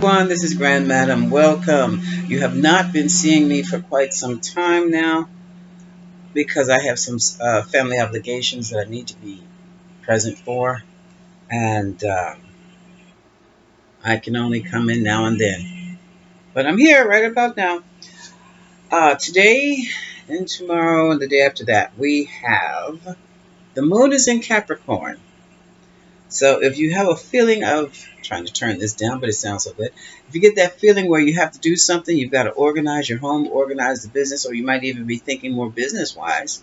Everyone, this is Grand Madam. Welcome. You have not been seeing me for quite some time now because I have some family obligations that I need to be present for, and I can only come in now and then. But I'm here right about now. Today and tomorrow and the day after that, we have the moon is in Capricorn. So if you have a feeling of trying to turn this down, but it sounds so good. If you get that feeling where you have to do something, you've got to organize your home, organize the business, or you might even be thinking more business wise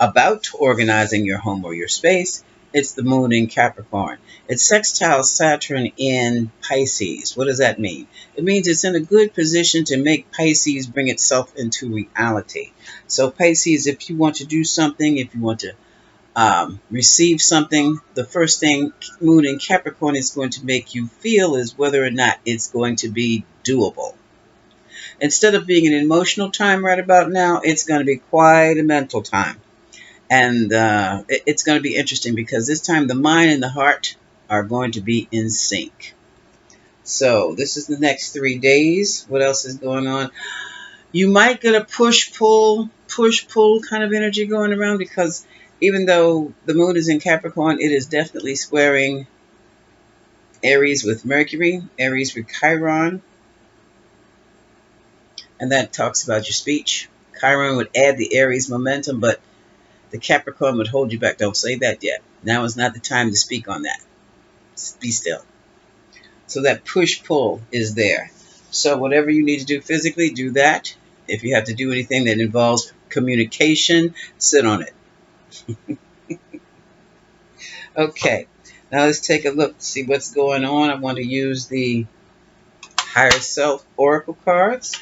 about organizing your home or your space, it's the moon in Capricorn. It's sextile Saturn in Pisces. What does that mean? It means it's in a good position to make Pisces bring itself into reality. So Pisces, if you want to do something, if you want to receive something, the first thing Moon in Capricorn is going to make you feel is whether or not it's going to be doable. Instead of being an emotional time right about now, it's going to be quite a mental time. And it's going to be interesting because this time the mind and the heart are going to be in sync. So this is the next 3 days. What else is going on? You might get a push pull kind of energy going around because even though the moon is in Capricorn, it is definitely squaring Aries with Mercury, Aries with Chiron, and that talks about your speech. Chiron would add the Aries momentum, but the Capricorn would hold you back. Don't say that yet. Now is not the time to speak on that. Be still. So that push pull is there. So whatever you need to do physically, do that. If you have to do anything that involves communication, sit on it. Okay, now let's take a look, see what's going on. I want to use the Higher Self Oracle cards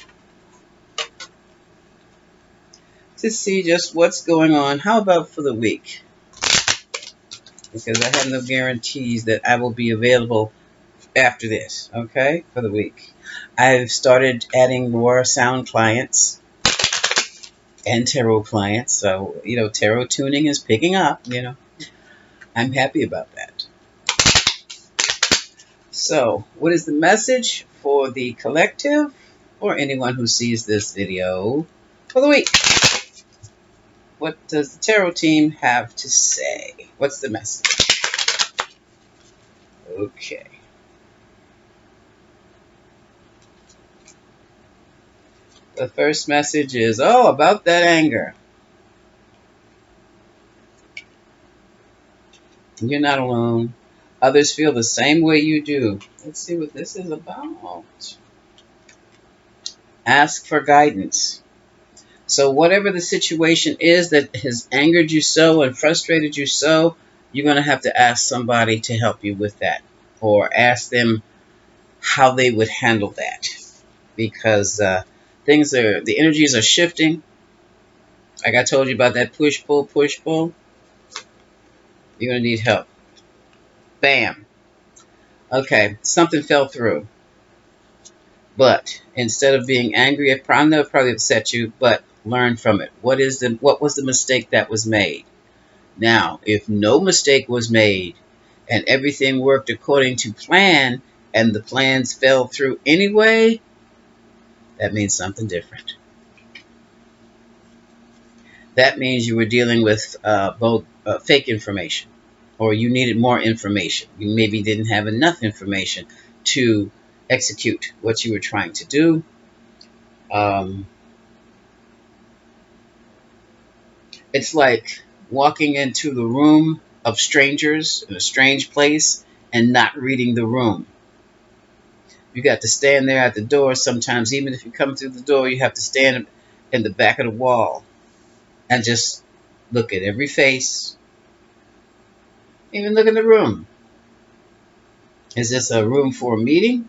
to see just what's going on. How about for the week? Because I have no guarantees that I will be available after this, okay, for the week. I've started adding more sound clients and tarot clients. So, tarot tuning is picking up. I'm happy about that. So, what is the message for the collective or anyone who sees this video for the week? What does the tarot team have to say? What's the message? Okay. The first message is, about that anger. You're not alone. Others feel the same way you do. Let's see what this is about. Ask for guidance. So whatever the situation is that has angered you so and frustrated you so, you're going to have to ask somebody to help you with that, or ask them how they would handle that, because the energies are shifting. Like I told you about that push pull. You're going to need help. Bam. Okay, something fell through. But instead of being angry, I know it probably upset you, but learn from it. What was the mistake that was made? Now, if no mistake was made and everything worked according to plan and the plans fell through anyway, that means something different. That means you were dealing with both fake information, or you needed more information. You maybe didn't have enough information to execute what you were trying to do. Um, it's like walking into the room of strangers in a strange place and not reading the room. You got to stand there at the door. Sometimes, even if you come through the door, you have to stand in the back of the wall and just look at every face, even look in the room. Is this a room for a meeting?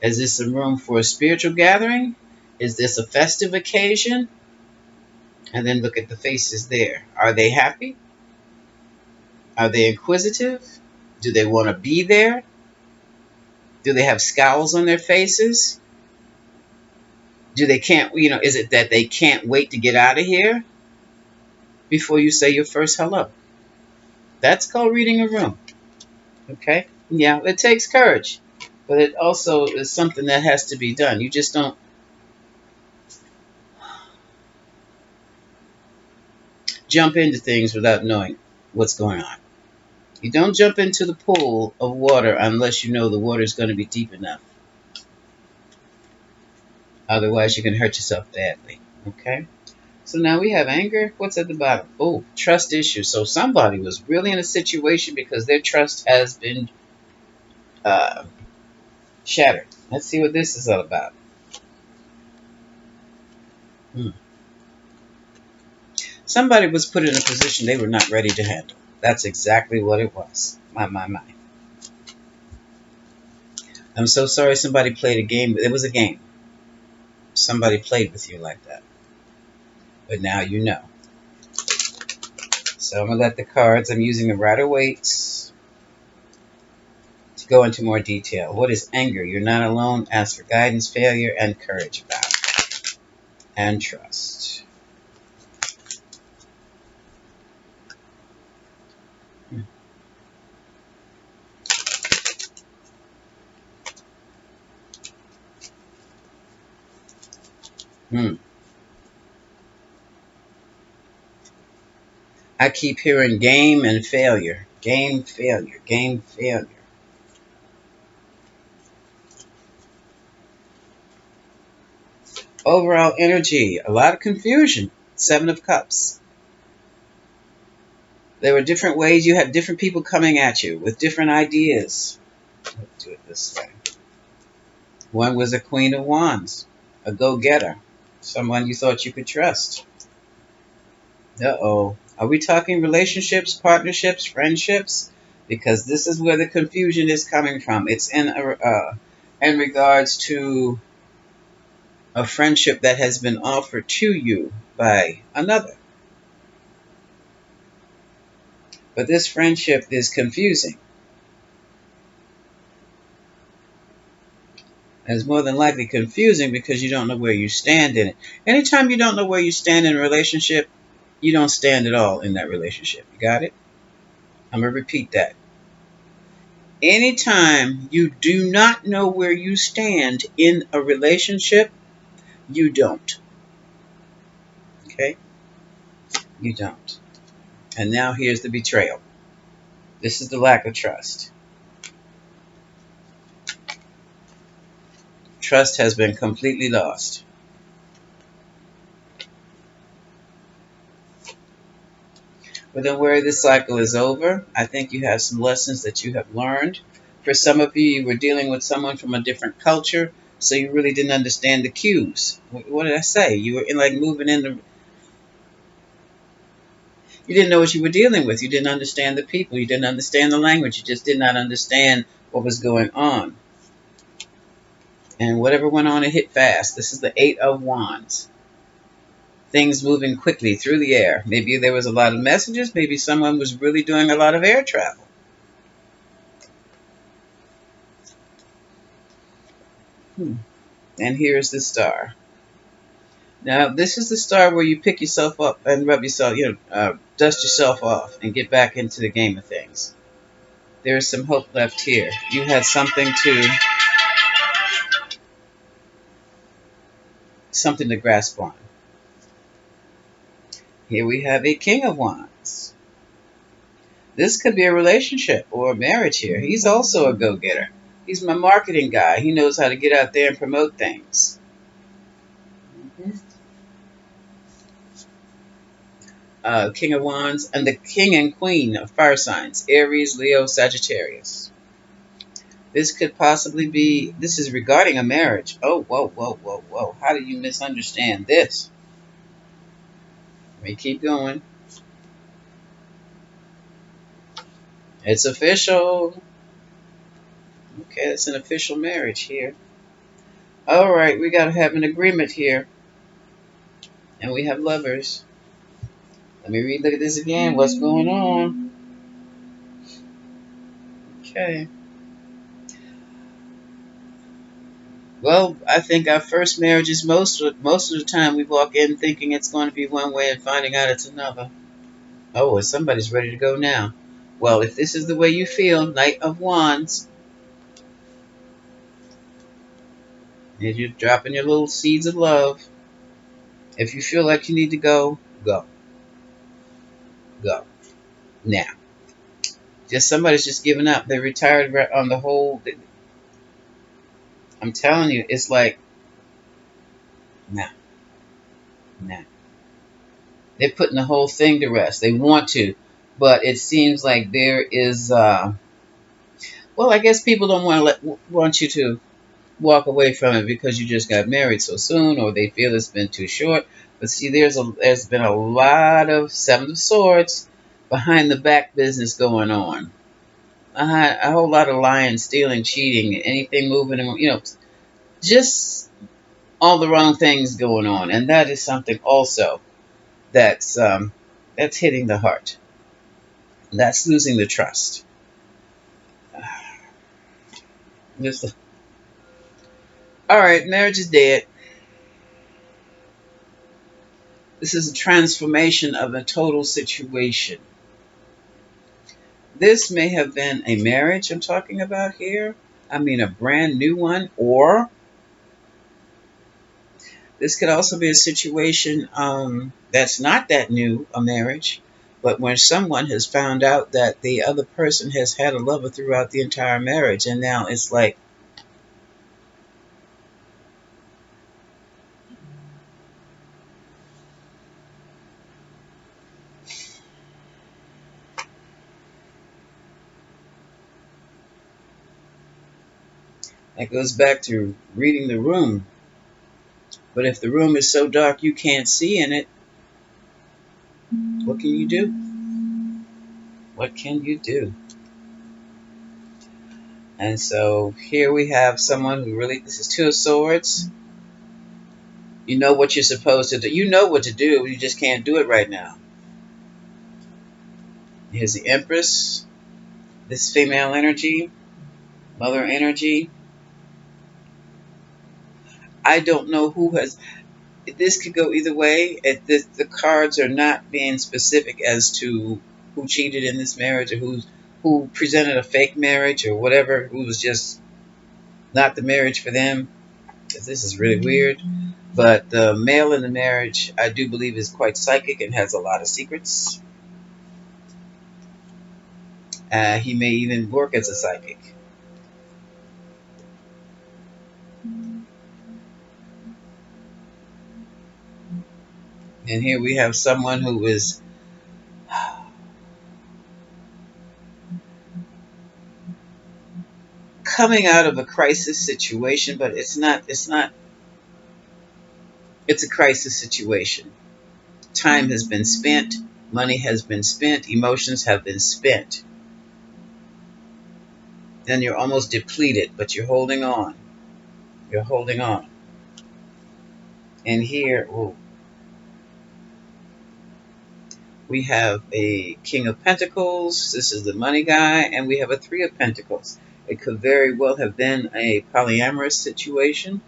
Is this a room for a spiritual gathering? Is this a festive occasion? And then look at the faces there. Are they happy? Are they inquisitive? Do they want to be there? Do they have scowls on their faces? Is it that they can't wait to get out of here before you say your first hello? That's called reading a room. Okay? Yeah, it takes courage. But it also is something that has to be done. You just don't jump into things without knowing what's going on. You don't jump into the pool of water unless you know the water is going to be deep enough. Otherwise, you can hurt yourself badly. Okay? So now we have anger. What's at the bottom? Oh, trust issues. So somebody was really in a situation because their trust has been uh, shattered. Let's see what this is all about. Hmm. Somebody was put in a position they were not ready to handle. That's exactly what it was. My. I'm so sorry somebody played a game. It was a game. Somebody played with you like that. But now you know. So I'm going to let the cards, I'm using the Rider-Waite to go into more detail. What is anger? You're not alone. Ask for guidance, failure, and courage about it. And trust. Hmm. I keep hearing game and failure. Game, failure. Game, failure. Overall energy. A lot of confusion. Seven of Cups. There were different ways. You had different people coming at you with different ideas. Let's do it this way. One was a Queen of Wands, a go-getter, someone you thought you could trust. Uh-oh. Are we talking relationships, partnerships, friendships? Because this is where the confusion is coming from. It's in regards to a friendship that has been offered to you by another. But this friendship is confusing. And it's more than likely confusing because you don't know where you stand in it. Anytime you don't know where you stand in a relationship, you don't stand at all in that relationship. You got it? I'm going to repeat that. Anytime you do not know where you stand in a relationship, you don't. Okay? You don't. And now here's the betrayal. This is the lack of trust. Trust has been completely lost. But then where this cycle is over, I think you have some lessons that you have learned. For some of you, you were dealing with someone from a different culture, so you really didn't understand the cues. What did I say? You were in like moving in the, you didn't know what you were dealing with. You didn't understand the people. You didn't understand the language. You just did not understand what was going on. And whatever went on, it hit fast. This is the Eight of Wands. Things moving quickly through the air. Maybe there was a lot of messages. Maybe someone was really doing a lot of air travel. And here's the Star. Now, this is the Star where you pick yourself up and rub yourself, dust yourself off and get back into the game of things. There is some hope left here. You had something to grasp on. Here we have a King of Wands. This could be a relationship or a marriage here. He's also a go-getter. He's my marketing guy. He knows how to get out there and promote things. King of Wands and the King and Queen of fire signs. Aries, Leo, Sagittarius. This could possibly be, this is regarding a marriage. Oh, whoa, whoa, whoa, whoa. How do you misunderstand this? Let me keep going. It's official. Okay, it's an official marriage here. All right, we got to have an agreement here. And we have lovers. Let me look at this again. What's going on? Okay. Well, I think our first marriage is most of the time we walk in thinking it's going to be one way and finding out it's another. Oh, and somebody's ready to go now. Well, if this is the way you feel, Knight of Wands, And you're dropping your little seeds of love. If you feel like you need to go, go. Go. Now, just somebody's just giving up. They retired on the whole. I'm telling you, it's like, nah, nah. They're putting the whole thing to rest. They want to, but it seems like there is. Well, I guess people don't want you to walk away from it because you just got married so soon, or they feel it's been too short. But see, there's been a lot of Seven of Swords behind the back business going on. A whole lot of lying, stealing, cheating, anything moving, just all the wrong things going on, and that is something also that's that's hitting the heart. That's losing the trust. Just all right, marriage is dead. This is a transformation of a total situation. This may have been a marriage I'm talking about here. I mean, a brand new one, or this could also be a situation that's not that new, a marriage, but when someone has found out that the other person has had a lover throughout the entire marriage, and now it's like, that goes back to reading the room. But if the room is so dark you can't see in it, what can you do? What can you do? And so here we have someone who really, this is Two of Swords. You know what you're supposed to do. You know what to do. You just can't do it right now. Here's the Empress. This female energy, mother energy. I don't know who has. This could go either way. The cards are not being specific as to who cheated in this marriage, or who presented a fake marriage, or whatever. Who was just not the marriage for them. Because this is really weird. But the male in the marriage, I do believe, is quite psychic and has a lot of secrets. He may even work as a psychic. And here we have someone who is coming out of a crisis situation, but it's not, it's a crisis situation. Time has been spent, money has been spent, emotions have been spent. Then you're almost depleted, but you're holding on. You're holding on. And here, ooh, we have a King of Pentacles. This is the money guy. And we have a Three of Pentacles. It could very well have been a polyamorous situation.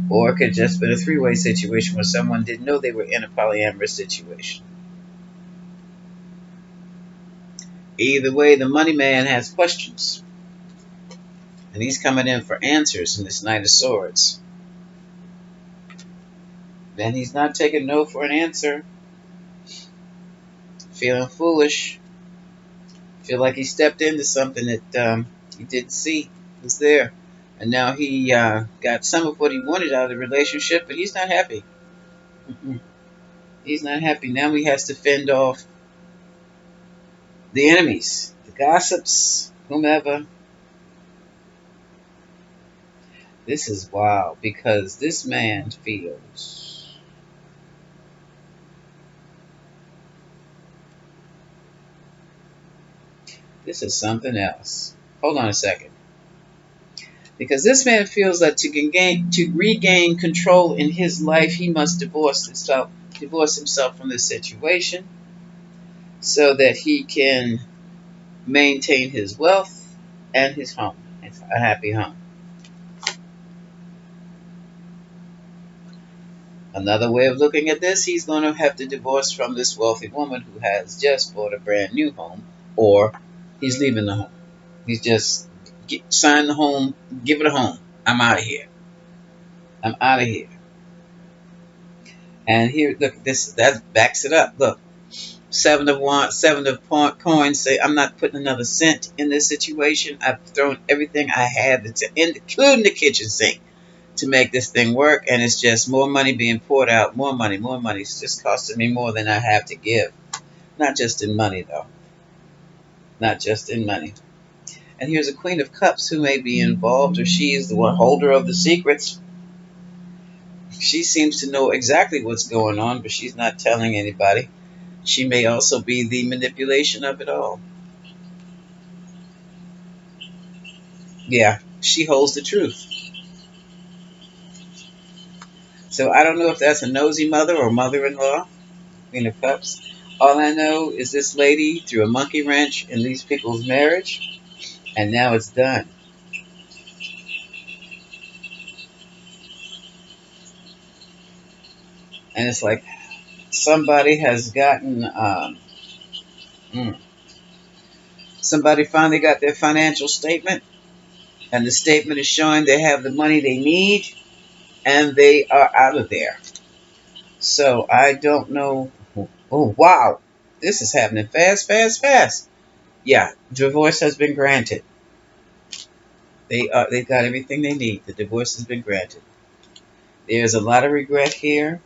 Or it could just been a three-way situation where someone didn't know they were in a polyamorous situation. Either way, the money man has questions. And he's coming in for answers in this Knight of Swords. And he's not taking no for an answer. Feeling foolish. Feel like he stepped into something that he didn't see was there. And now he got some of what he wanted out of the relationship, but he's not happy. He's not happy. Now he has to fend off the enemies, the gossips, whomever. This is wild because this man feels this is something else. Hold on a second. Because this man feels that to regain control in his life, he must divorce himself from this situation so that he can maintain his wealth and his home, a happy home. Another way of looking at this, he's going to have to divorce from this wealthy woman who has just bought a brand new home, or he's leaving the home. He's just sign the home, give it a home. I'm out of here. I'm out of here. And here, look, this that backs it up. Look, seven of wands, seven of coins. Say, I'm not putting another cent in this situation. I've thrown everything I have, including the kitchen sink, to make this thing work. And it's just more money being poured out. More money, more money. It's just costing me more than I have to give. Not just in money, though. Not just in money. And here's a Queen of Cups who may be involved, or she is the one holder of the secrets. She seems to know exactly what's going on, but she's not telling anybody. She may also be the manipulation of it all. Yeah, she holds the truth. So I don't know if that's a nosy mother or mother-in-law, Queen of Cups. All I know is this lady threw a monkey wrench in these people's marriage, and now it's done. And it's like somebody has gotten, mm, somebody finally got their financial statement, and the statement is showing they have the money they need, and they are out of there. So I don't know. Oh, wow. This is happening fast, fast, fast. Yeah, divorce has been granted. They've got everything they need. The divorce has been granted. There's a lot of regret here,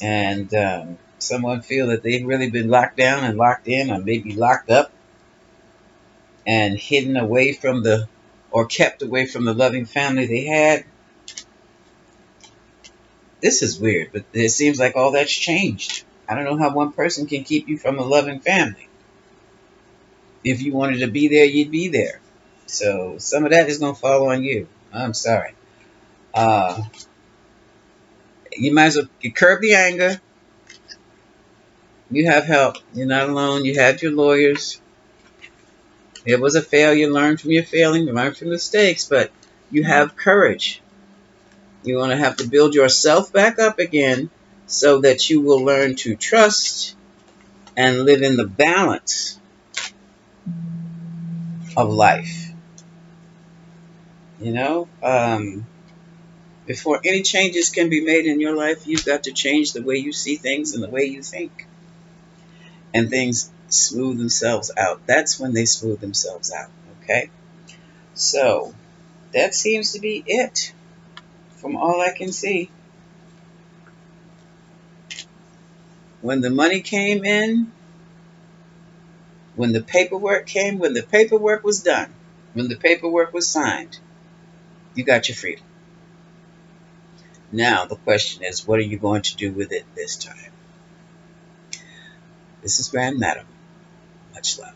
and someone feel that they've really been locked down and locked in, or maybe locked up and hidden away from the, or kept away from the loving family they had. This is weird, but it seems like all that's changed. I don't know how one person can keep you from a loving family. If you wanted to be there, you'd be there. So some of that is going to fall on you. I'm sorry. Uh, you might as well curb the anger. You have help. You're not alone. You had your lawyers. It was a failure. Learn from your failing. Learn from mistakes. But you have courage. You're going to have to build yourself back up again so that you will learn to trust and live in the balance of life. You know, before any changes can be made in your life, you've got to change the way you see things and the way you think. And things smooth themselves out. That's when they smooth themselves out. Okay? So, that seems to be it from all I can see. When the money came in, when the paperwork came, when the paperwork was done, when the paperwork was signed, you got your freedom. Now, the question is, what are you going to do with it this time? This is Grand Madam. Much love.